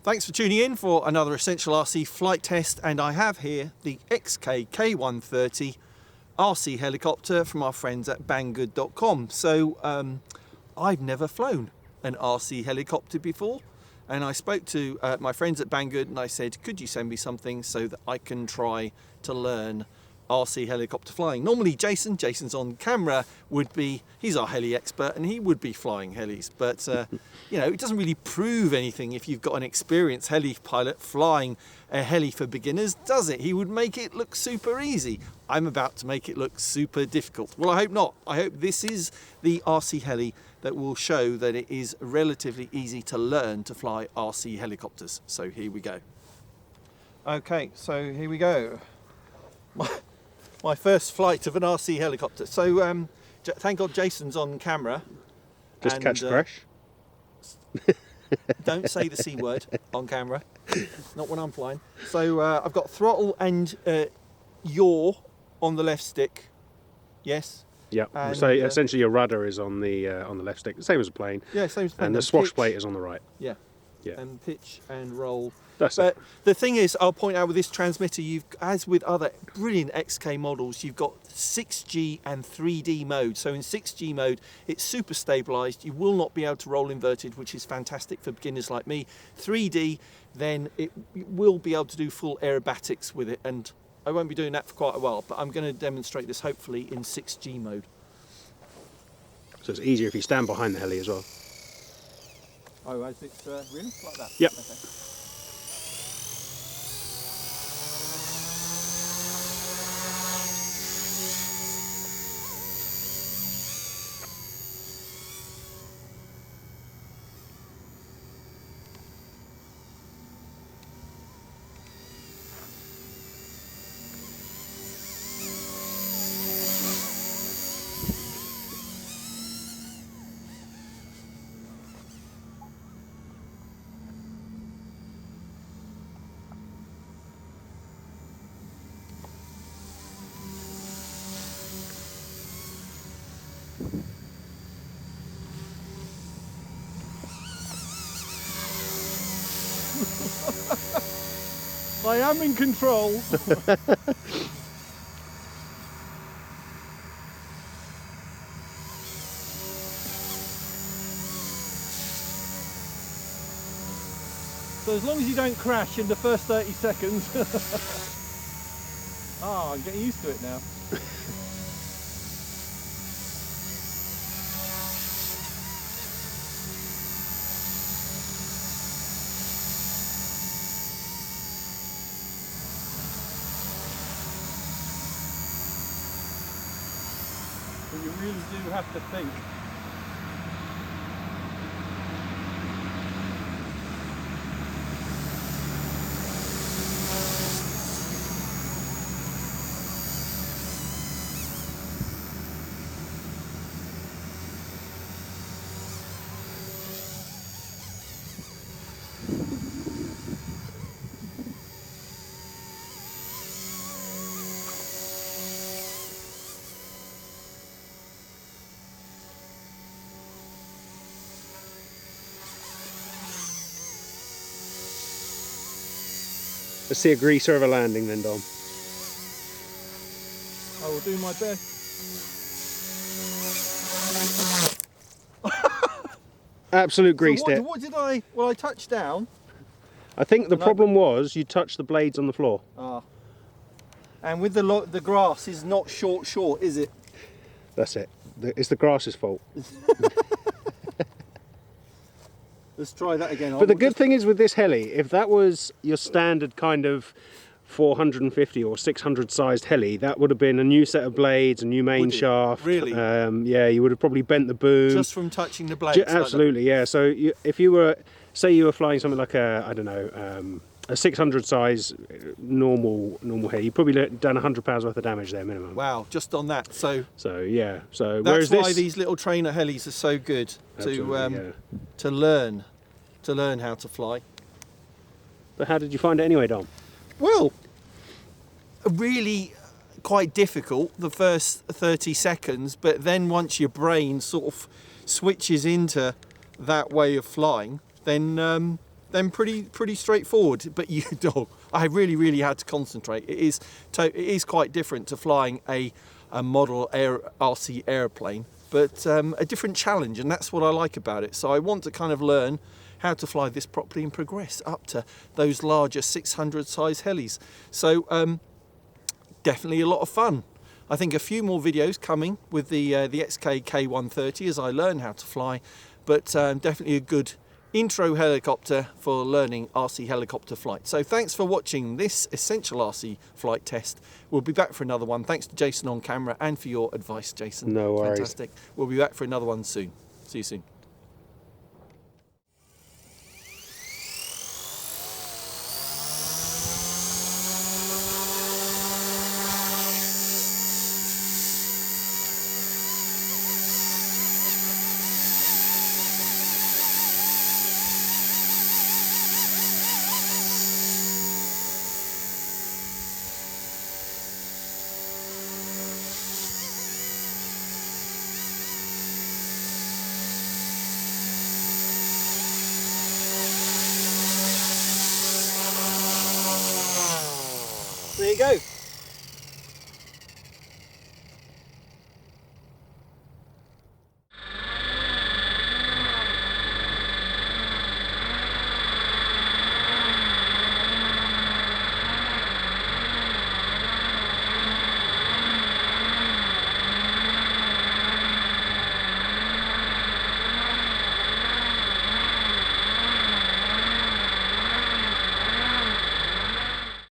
Thanks for tuning in for another Essential RC flight test, and I have here the K130 RC Helicopter from our friends at banggood.com. So I've never flown an RC helicopter before, and I spoke to my friends at Banggood and I said, could you send me something so that I can try to learn RC helicopter flying? Normally Jason's on camera, he's our heli expert and he would be flying helis, but you know, it doesn't really prove anything if you've got an experienced heli pilot flying a heli for beginners, does it? He would make it look super easy. I'm about to make it look super difficult. Well, I hope not. I hope this is the RC heli that will show that it is relatively easy to learn to fly RC helicopters. So here we go. Okay, so here we go. My first flight of an RC helicopter. So thank God Jason's on camera. Just and, catch the crash. Don't say the C word on camera. Not when I'm flying. So I've got throttle and yaw on the left stick. Yes. Yeah. So essentially your rudder is on the left stick, the same as a plane. Yeah, same as a plane. And the swash plate is on the right. Yeah. Yeah. And pitch and roll. That's but it. The thing is, I'll point out with this transmitter, as with other brilliant XK models, you've got 6G and 3D mode. So in 6G mode, it's super stabilized. You will not be able to roll inverted, which is fantastic for beginners like me. 3D, then it will be able to do full aerobatics with it. And I won't be doing that for quite a while, but I'm going to demonstrate this hopefully in 6G mode. So it's easier if you stand behind the heli as well. Oh, is it really? Like that? Yep. Okay. I am in control. So as long as you don't crash in the first 30 seconds. Oh, I'm getting used to it now. But you really do have to think. Let's see a greaser of a landing then, Dom. I will do my best. Absolute grease So it. what did I... Well, I touched down. I think the problem was you touched the blades on the floor. Ah. And with the grass is not short, is it? That's it. It's the grass's fault. Let's try that again. But the good thing is with this heli, if that was your standard kind of 450 or 600 sized heli, that would have been a new set of blades, a new main shaft. Really? Yeah, you would have probably bent the boom. Just from touching the blades? Absolutely, yeah. So if you were, say you were flying something like a, I don't know, a 600 size normal heli, you probably done £100 worth of damage there minimum. Wow, just on that. So yeah. So that's why these little trainer helis are so good to learn how to fly. But how did you find it anyway, Dom? Well, really quite difficult the first 30 seconds, but then once your brain sort of switches into that way of flying, then then pretty straightforward. But I really had to concentrate. It is quite different to flying a model RC airplane, but a different challenge, and that's what I like about it. So I want to kind of learn how to fly this properly and progress up to those larger 600 size helis. So definitely a lot of fun. I think a few more videos coming with the XK K130 as I learn how to fly, but definitely a good intro helicopter for learning RC helicopter flight. So thanks for watching this essential RC flight test. We'll be back for another one. Thanks to Jason on camera and for your advice, Jason. No worries. Fantastic. We'll be back for another one soon. See you soon. There you go.